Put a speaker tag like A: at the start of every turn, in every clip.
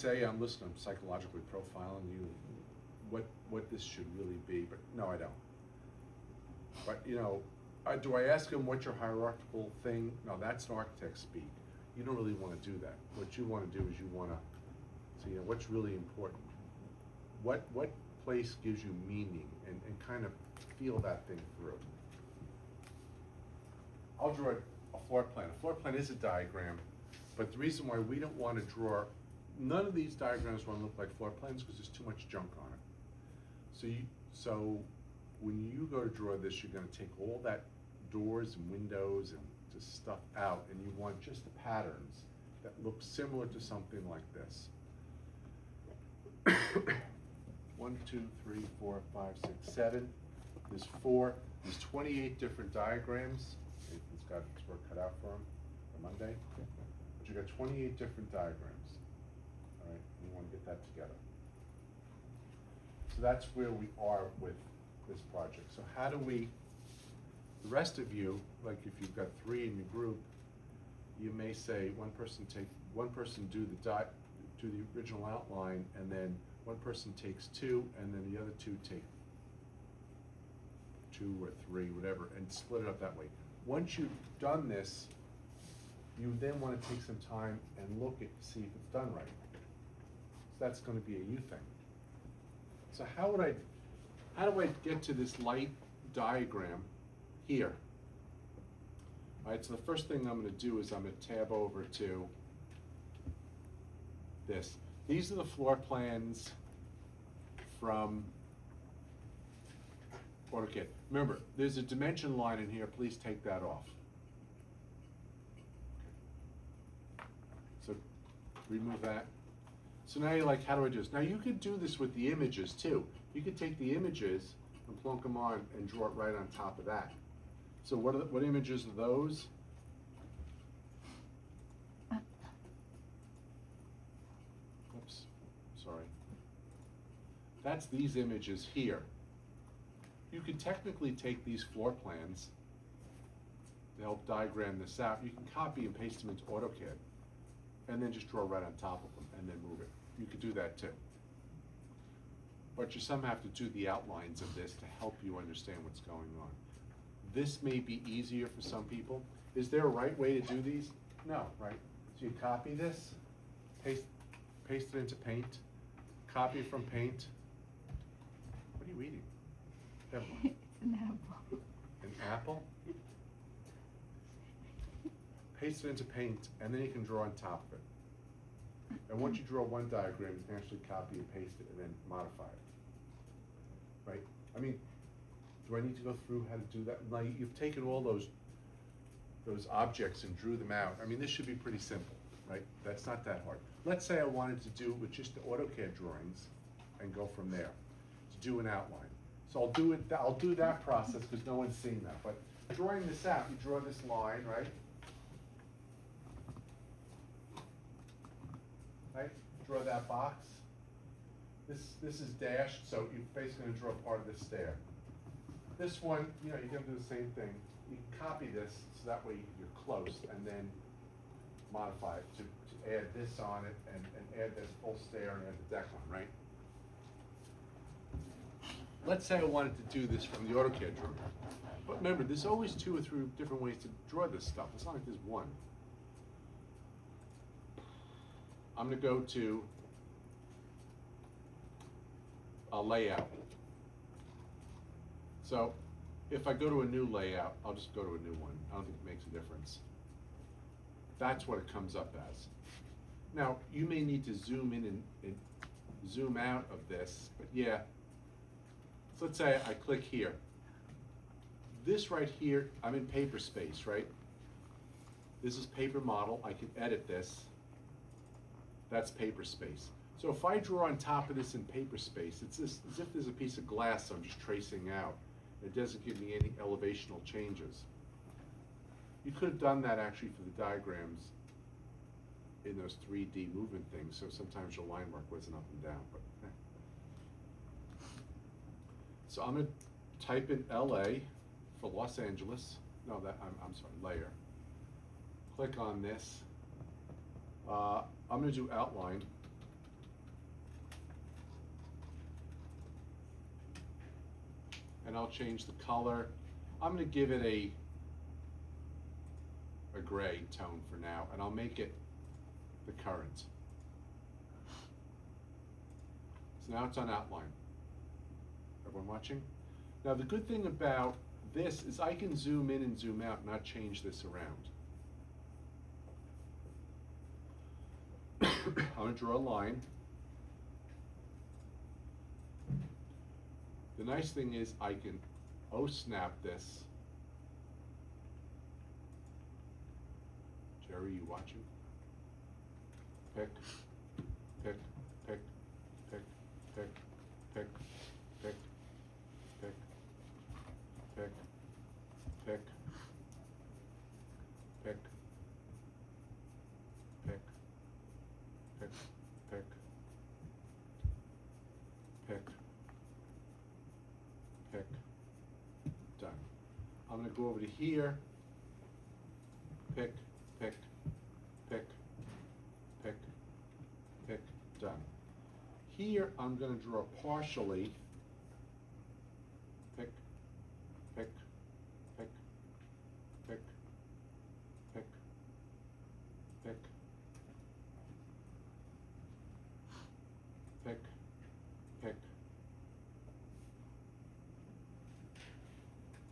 A: say, listen, I'm psychologically profiling you, what this should really be, but no, I don't. But, you know, do I ask them what's your hierarchical thing? No, that's an architect speak. You don't really want to do that. What you want to do is you want to, so, you know, what's really important? What place gives you meaning, and kind of feel that thing through. I'll draw a floor plan. A floor plan is a diagram, but the reason why we don't want to draw, none of these diagrams want to look like floor plans because there's too much junk on it. So when you go to draw this, you're going to take all that doors and windows and just stuff out, and you want just the patterns that look similar to something like this. 1, 2, 3, 4, 5, 6, 7. There's 4. There's 28 different diagrams. It's got its work cut out for him for Monday. But you got 28 different diagrams. All right, and you want to get that together. So that's where we are with this project. So how do we, the rest of you, like if you've got 3 in your group, you may say one person do the original outline, and then one person takes 2, and then the other 2 take 2 or 3, whatever, and split it up that way. Once you've done this, you then want to take some time and look at, see if it's done right. So that's going to be a you thing. So how do I get to this light diagram here? All right, so the first thing I'm going to do is I'm going to tab over to this. These are the floor plans from AutoCAD. Remember, there's a dimension line in here. Please take that off. So remove that. So now you're like, how do I do this? Now you could do this with the images too. You could take the images and plunk them on and draw it right on top of that. So what images are those? Oops, sorry. That's these images here. You could technically take these floor plans to help diagram this out. You can copy and paste them into AutoCAD and then just draw right on top of them and then move it. You could do that too. But you somehow have to do the outlines of this to help you understand what's going on. This may be easier for some people. Is there a right way to do these? No, right? So you copy this, paste it into Paint, copy it from Paint. What are you eating?
B: It's an apple.
A: An apple? Paste it into Paint, and then you can draw on top of it. And once you draw one diagram, you can actually copy and paste it and then modify it. Right? I mean, do I need to go through how to do that? Now, you've taken all those objects and drew them out. I mean, this should be pretty simple, right? That's not that hard. Let's say I wanted to do it with just the AutoCAD drawings and go from there to do an outline. So I'll do that process because no one's seen that. But drawing this out, you draw this line, right? Right? Draw that box. This is dashed, so you're basically going to draw part of this stair. This one, you know, you're going to do the same thing. You can copy this so that way you're close, and then modify it to add this on it and add this full stair and add the deck on, right? Let's say I wanted to do this from the AutoCAD drawing. But remember, there's always 2 or 3 different ways to draw this stuff. It's not like there's one. I'm going to go to a layout. So if I go to a new layout, I'll just go to a new one. I don't think it makes a difference. That's what it comes up as. Now, you may need to zoom in and zoom out of this, but yeah. So let's say I click here. This right here, I'm in paper space, right? This is paper model. I can edit this. That's paper space. So if I draw on top of this in paper space, it's as if there's a piece of glass I'm just tracing out. It doesn't give me any elevational changes. You could have done that actually for the diagrams in those 3D movement things, so sometimes your line work wasn't up and down. But so I'm going to type in LA for Los Angeles. No, I'm sorry, layer. Click on this. I'm going to do outline. and I'll change the color. I'm gonna give it a gray tone for now, and I'll make it the current. So now it's on outline. Everyone watching? Now the good thing about this is I can zoom in and zoom out, not change this around. I'm gonna draw a line. The nice thing is I can snap this. Jerry, you watching? Pick, pick, pick, pick, pick, pick, pick, pick, pick, pick, pick, pick, pick, pick, pick, pick, done. I'm gonna go over to here, pick, pick, pick, pick, pick, done. Here, I'm gonna draw partially, pick, pick, pick, pick, pick, pick, pick, pick,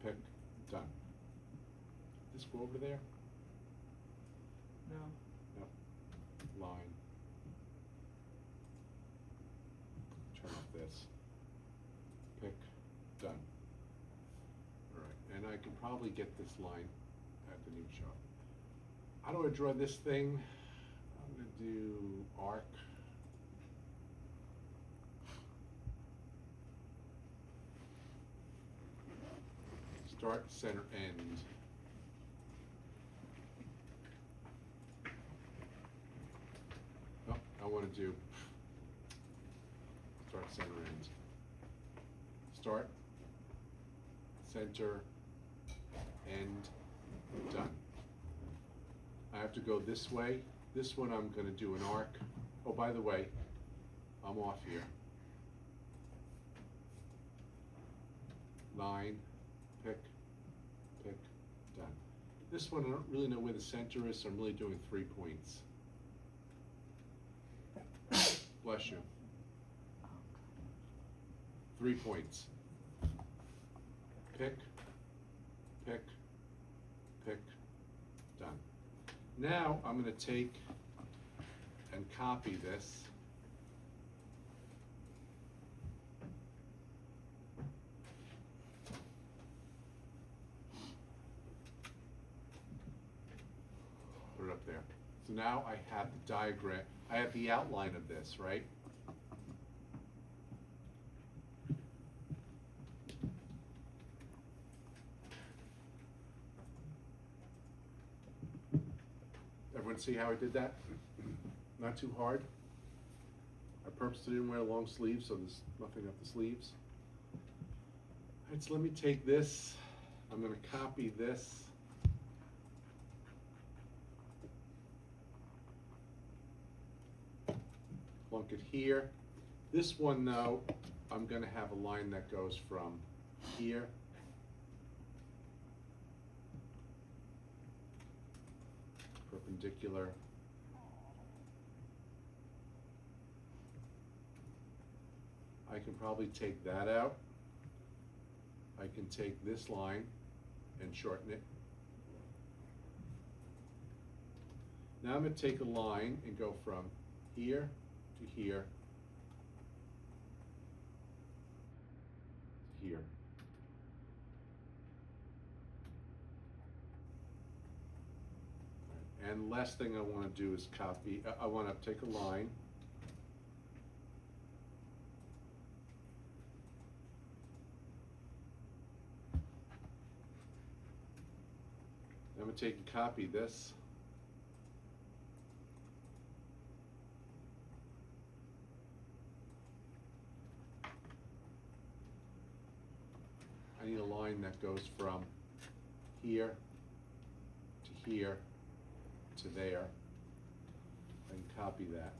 A: pick, done. This go over there?
C: No.
A: No. Line. Turn off this. Pick. Done. All right, and I can probably get this line at the new shot. How do I draw this thing? I'm gonna do arc. Start, center, end. No, I want to do start, center, end. Start, center, end, done. I have to go this way. This one I'm going to do an arc. Oh, by the way, I'm off here. Line, pick, pick, done. This one I don't really know where the center is, so I'm really doing 3 points. Bless you. 3 points. Pick, pick, pick, done. Now I'm going to take and copy this. Put it up there. So now I have the diagram, I have the outline of this, right? Everyone see how I did that? Not too hard. I purposely didn't wear long sleeves, so there's nothing up the sleeves. All right, so let me take this. I'm going to copy this. Plunk it here. This one, though, I'm going to have a line that goes from here perpendicular I can probably take that out. I can take this line and shorten it. Now I'm going to take a line and go from here to here to here. And the last thing I want to do is copy, I want to take a line. I'm going to take and copy this. I need a line that goes from here to here to there. I can copy that.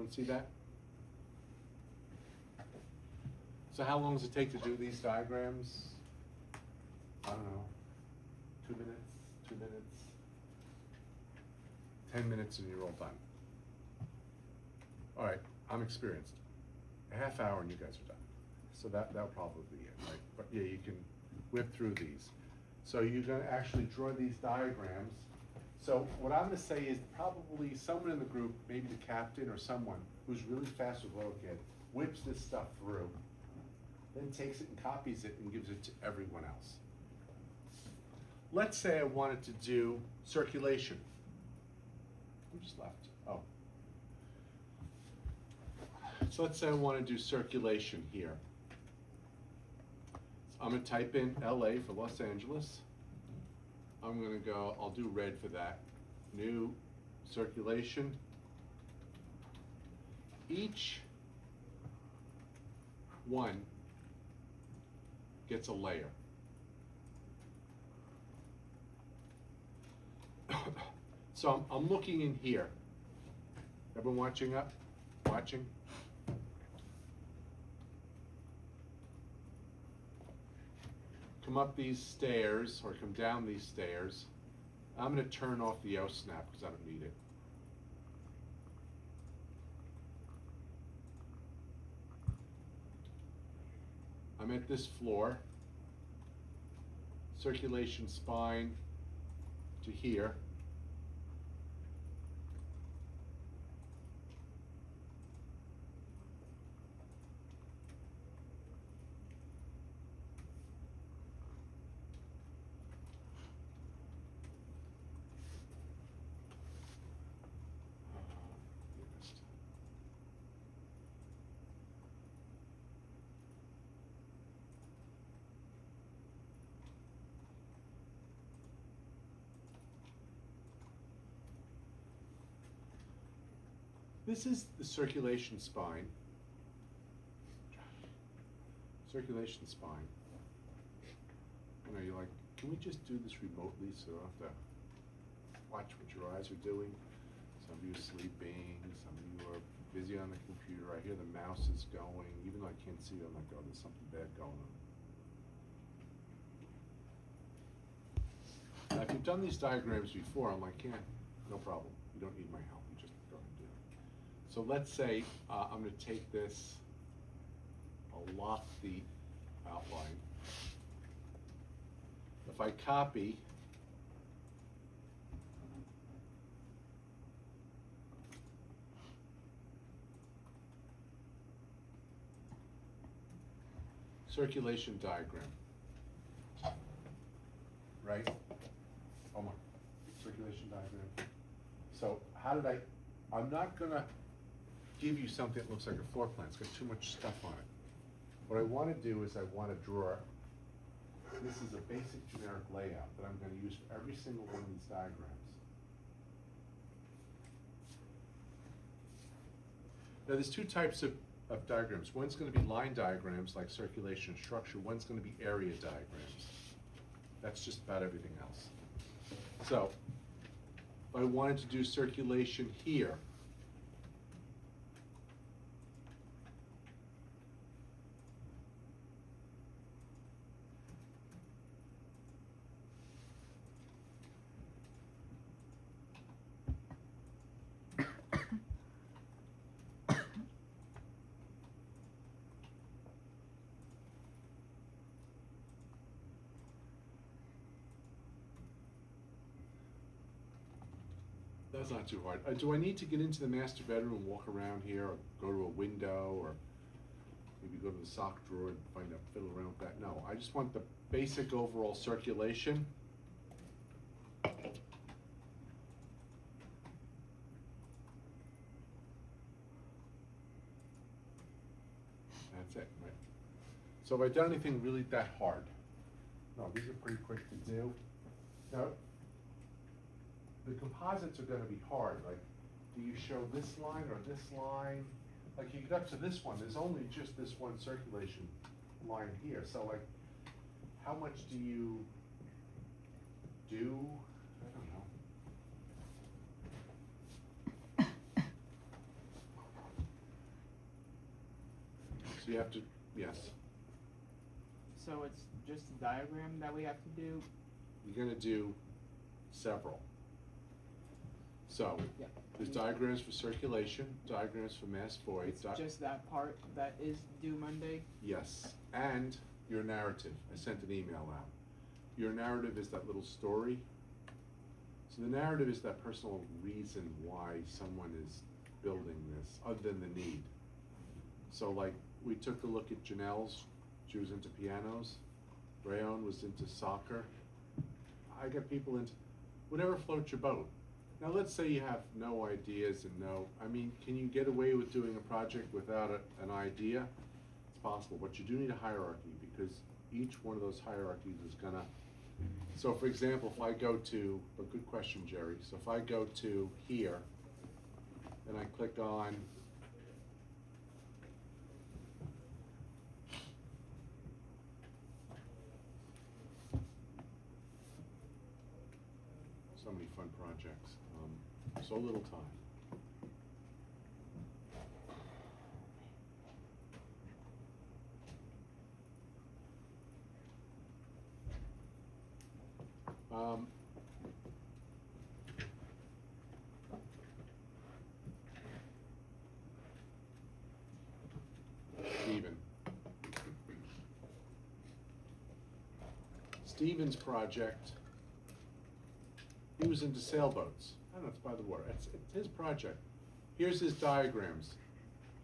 A: Everyone see that? So how long does it take to do these diagrams? I don't know, 2 minutes, 2 minutes, 10 minutes and you're all done. All right, I'm experienced. A half hour and you guys are done. So that'll probably be it, right? But yeah, you can whip through these. So you're gonna actually draw these diagrams. So what I'm gonna say is probably someone in the group, maybe the captain or someone who's really fast with AutoCAD, whips this stuff through, then takes it and copies it and gives it to everyone else. Let's say I wanted to do circulation. Who just left? Oh. So let's say I want to do circulation here. I'm going to type in LA for Los Angeles. I'm going to go, I'll do red for that. New circulation. Each one gets a layer. So I'm looking in here. Everyone watching up? Watching? Come up these stairs, or come down these stairs. I'm going to turn off the snap because I don't need it. I'm at this floor. Circulation spine to here. This is the circulation spine. Circulation spine. You know, you're like, can we just do this remotely so I don't have to watch what your eyes are doing? Some of you are sleeping, some of you are busy on the computer. I hear the mouse is going. Even though I can't see it, I'm like, oh, there's something bad going on. Now, if you've done these diagrams before, I'm like, yeah, no problem. You don't need my help. You just go and do it. So let's say I'm going to take this, I'll lock the outline. If I copy, circulation diagram, right? Oh my, circulation diagram. So how did I'm not gonna give you something that looks like a floor plan. It's got too much stuff on it. What I want to do is I want to draw, this is a basic generic layout that I'm going to use for every single one of these diagrams. Now there's two types of diagrams. One's going to be line diagrams like circulation and structure. One's going to be area diagrams. That's just about everything else. So if I wanted to do circulation here, that's not too hard. Do I need to get into the master bedroom and walk around here, or go to a window, or maybe go to the sock drawer and fiddle around with that? No, I just want the basic overall circulation. That's it, right? So have I done anything really that hard? No, these are pretty quick to do. Now, the composites are gonna be hard, like, do you show this line or this line? Like, you get up to this one, there's only just this one circulation line here, so like, how much do you do? I don't know. you have to, yes,
C: So it's just a diagram that we have to do?
A: you're gonna do several. So,
C: Yeah.
A: there's diagrams for circulation, diagrams for mass void.
C: It's just that part that is due Monday?
A: Yes, and your narrative. I sent an email out. Your narrative is that little story. So the narrative is that personal reason why someone is building this, other than the need. So like, we took a look at Janelle's, she was into pianos, Rayon was into soccer. I got people into, whatever floats your boat. Now let's say you have no ideas and can you get away with doing a project without an idea? It's possible, but you do need a hierarchy, because each one of those hierarchies is gonna, so for example, if I go to, a good question, Jerry, so if I go to here, and I click on so many fun projects, so little time. Steven's project, he was into sailboats. I don't know, it's by the water. It's his project. Here's his diagrams.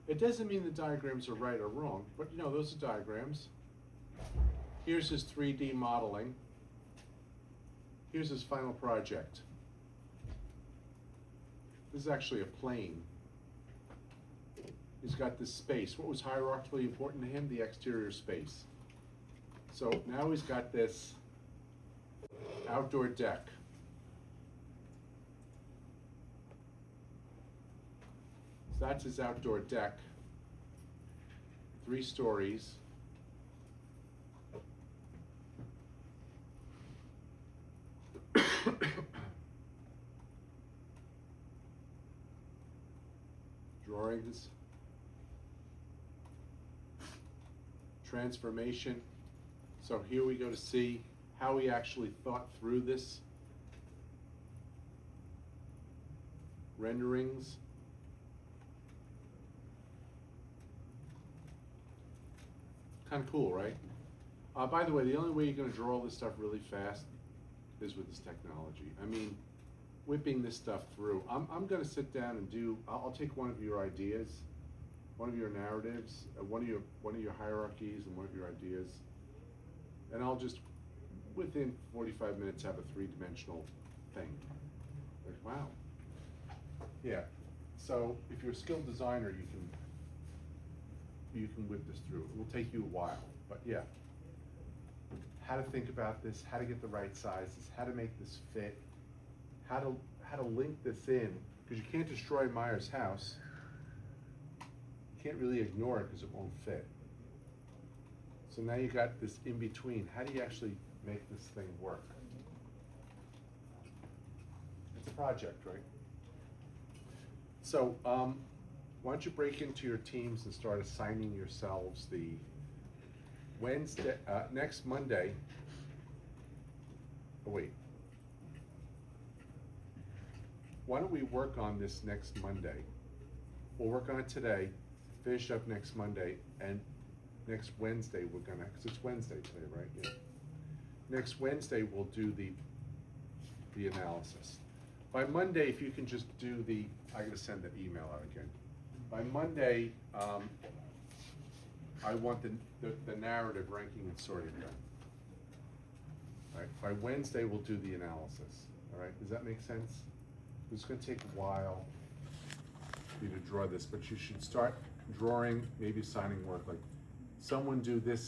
A: It doesn't mean the diagrams are right or wrong, but those are diagrams. Here's his 3D modeling. Here's his final project. This is actually a plane. He's got this space. What was hierarchically important to him? The exterior space. So now he's got this outdoor deck. So that's his outdoor deck. 3 stories. Drawings. Transformation. So here we go to see how he actually thought through this. Renderings. Kind of cool, right? By the way, the only way you're going to draw all this stuff really fast is with this technology. I mean, whipping this stuff through. I'm going to sit down and I'll take one of your ideas, one of your narratives, one of your hierarchies, and one of your ideas, and I'll just, within 45 minutes, have a 3-dimensional thing. Like, wow. Yeah. So if you're a skilled designer, you can whip this through. It will take you a while, but yeah. How to think about this, how to get the right sizes, how to make this fit, how to link this in, because you can't destroy Meyer's house. You can't really ignore it because it won't fit. So now you got this in between. How do you actually make this thing work? It's a project, right? So why don't you break into your teams and start assigning yourselves the Wednesday, next Monday. Oh wait. Why don't we work on this next Monday? We'll work on it today, finish up next Monday, and next Wednesday we're gonna, because it's Wednesday today, right? Yeah. Next Wednesday we'll do the analysis. By Monday, if you can just do I gotta send that email out again. By Monday, I want the narrative, ranking, and sorting done. All right, by Wednesday we'll do the analysis. All right, does that make sense? It's gonna take a while for you to draw this, but you should start drawing, maybe assigning work, like someone do this